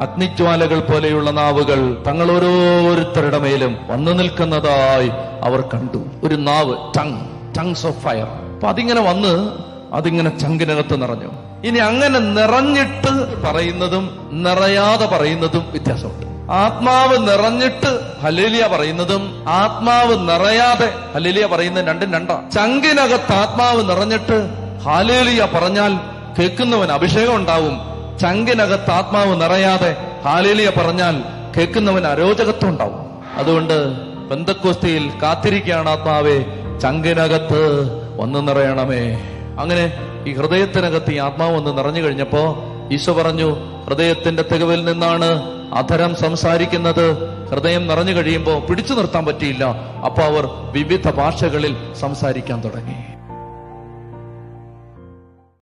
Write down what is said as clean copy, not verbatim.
അഗ്നിജ്വാലകൾ പോലെയുള്ള നാവുകൾ തങ്ങൾ ഓരോരുത്തരുടെ മേലും വന്നു നിൽക്കുന്നതായി അവർ കണ്ടു. ഒരു നാവ്, ടങ്സ് ഓഫ് ഫയർ. അപ്പൊ അതിങ്ങനെ ചങ്കിനകത്ത് നിറഞ്ഞു. ഇനി അങ്ങനെ നിറഞ്ഞിട്ട് പറയുന്നതും നിറയാതെ പറയുന്നതും വ്യത്യാസമുണ്ട്. ആത്മാവ് നിറഞ്ഞിട്ട് ഹല്ലേലൂയ പറയുന്നതും ആത്മാവ് നിറയാതെ ഹല്ലേലൂയ പറയുന്നതും രണ്ടും രണ്ടാ. ചങ്കിനകത്ത് ആത്മാവ് നിറഞ്ഞിട്ട് ഹല്ലേലൂയ പറഞ്ഞാൽ കേൾക്കുന്നവൻ അഭിഷേകം ഉണ്ടാവും. ചങ്കിനകത്ത് ആത്മാവ് നിറയാതെ ഹല്ലേലൂയ പറഞ്ഞാൽ കേൾക്കുന്നവൻ അരോചകത്വം ഉണ്ടാവും. അതുകൊണ്ട് പെന്തക്കോസ്തിയിൽ കാത്തിരിക്കുകയാണ് ആത്മാവേ, ചങ്കിനകത്ത് വന്ന് നിറയണമേ. അങ്ങനെ ഈ ഹൃദയത്തിനകത്ത് ഈ ആത്മാവ് വന്ന് നിറഞ്ഞു കഴിഞ്ഞപ്പോ ഈശോ പറഞ്ഞു, ഹൃദയത്തിന്റെ തികവിൽ നിന്നാണ് അധരം സംസാരിക്കുന്നത്. ഹൃദയം നിറഞ്ഞു കഴിയുമ്പോ പിടിച്ചു നിർത്താൻ പറ്റിയില്ല. അപ്പൊ അവർ വിവിധ ഭാഷകളിൽ സംസാരിക്കാൻ തുടങ്ങി.